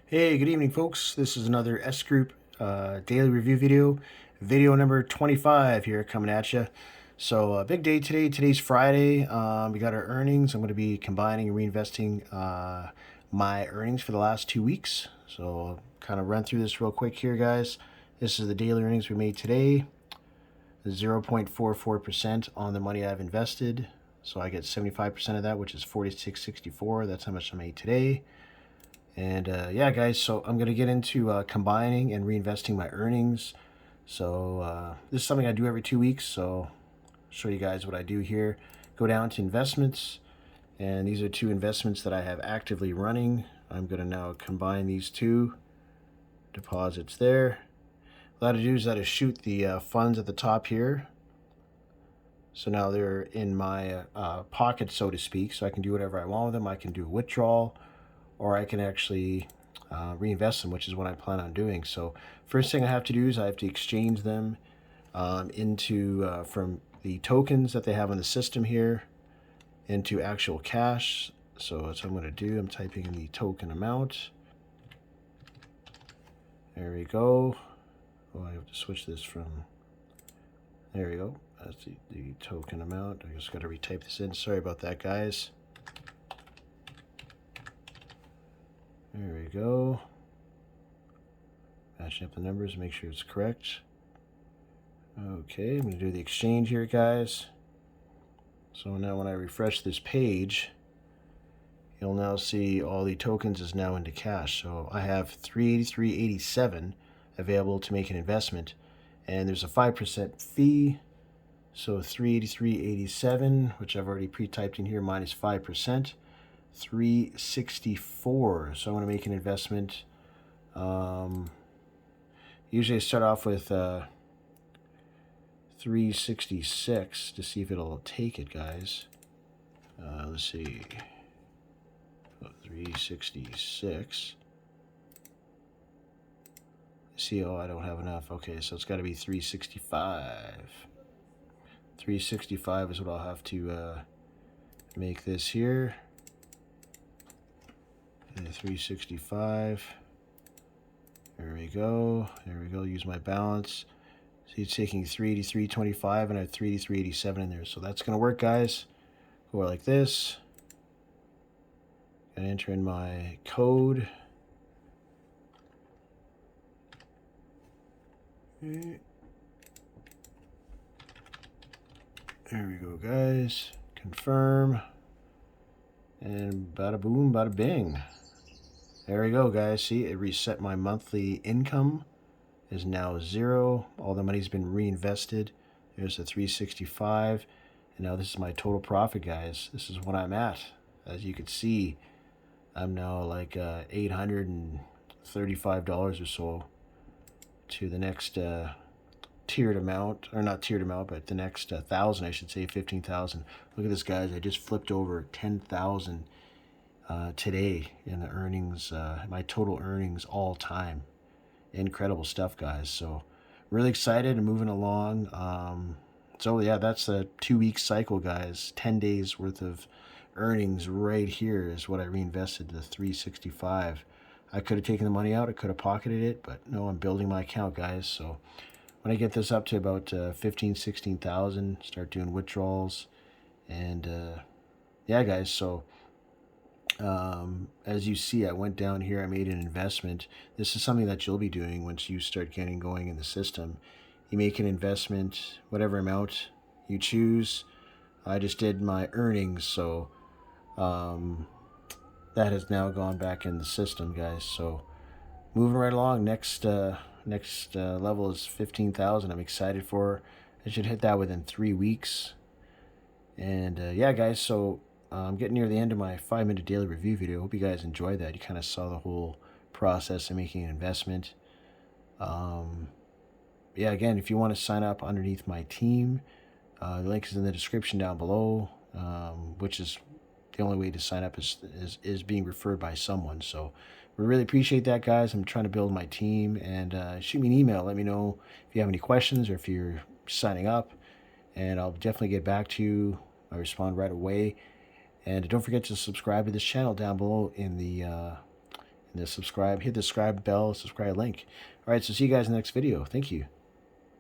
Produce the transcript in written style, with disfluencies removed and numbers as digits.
Hey, good evening, folks. This is another S Group daily review video number 25 here coming at you. So, big day today. Today's Friday. We got our earnings. I'm going to be combining and reinvesting my earnings for the last 2 weeks. So, kind of run through this real quick here, guys. This is the daily earnings we made today. 0.44% on the money I've invested. So I get 75% of that, which is 46.64. That's how much I made today. And yeah, guys, so I'm going to get into combining and reinvesting my earnings. So this is something I do every 2 weeks. So I'll show you guys what I do here. Go down to investments. And these are two investments that I have actively running. I'm going to now combine these two deposits there. What I do is I just shoot the funds at the top here. So now they're in my pocket, so to speak. So I can do whatever I want with them. I can do a withdrawal, or I can actually reinvest them, which is what I plan on doing. So first thing I have to do is I have to exchange them into from the tokens that they have in the system here into actual cash. So that's what I'm going to do. I'm typing in the token amount. There we go. Oh, I have to switch this from. There we go. That's the token amount. I just got to retype this in. Sorry about that, guys. There we go. Matching up the numbers, make sure it's correct. Okay, I'm going to do the exchange here, guys. So now when I refresh this page, you'll now see all the tokens is now into cash. So I have 383.87 available to make an investment, and there's a 5% fee. So 383.87, which I've already pre-typed in here, minus 5%. 364. So I want to make an investment. Usually I start off with 366 to see if it'll take it, guys. Let's see. 366. See, oh, I don't have enough. Okay, so it's got to be 365. 365 is what I'll have to make this here. 365. There we go. There we go. Use my balance. See, it's taking 383.25 and I have 383.87 in there. So that's going to work, guys. Go like this. And enter in my code. Okay. There we go, guys. Confirm. And bada boom, bada bing. There we go, guys. See, it reset my monthly income. Is now 0. All the money's been reinvested. There's the 365. And now this is my total profit, guys. This is what I'm at. As you can see, I'm now like $835 or so to the next tiered amount, or not tiered amount, but the next 1,000, I should say, 15,000. Look at this, guys. I just flipped over 10,000 today in the earnings, my total earnings all time. Incredible stuff, guys. So really excited and moving along. So yeah, that's a 2-week cycle, guys. 10 days worth of earnings right here is what I reinvested, the 365. I could have taken the money out, I could have pocketed it, but no, I'm building my account, guys. So when I get this up to about 15, 16,000, start doing withdrawals. And yeah, guys, so as you see, I went down here, I made an investment. This is something that you'll be doing once you start getting going in the system. You make an investment, whatever amount you choose. I just did my earnings, so that has now gone back in the system, guys. So moving right along, next level is 15,000. I'm excited for. I should hit that within 3 weeks. And yeah, guys, so I'm getting near the end of my 5-minute daily review video. Hope you guys enjoyed that. You kind of saw the whole process of making an investment. Yeah, again, if you want to sign up underneath my team, the link is in the description down below, which is the only way to sign up is being referred by someone. So we really appreciate that, guys. I'm trying to build my team, and shoot me an email. Let me know if you have any questions or if you're signing up, and I'll definitely get back to you. I respond right away. And don't forget to subscribe to this channel down below in the And then subscribe, hit the subscribe bell, subscribe link. All right, so see you guys in the next video. Thank you.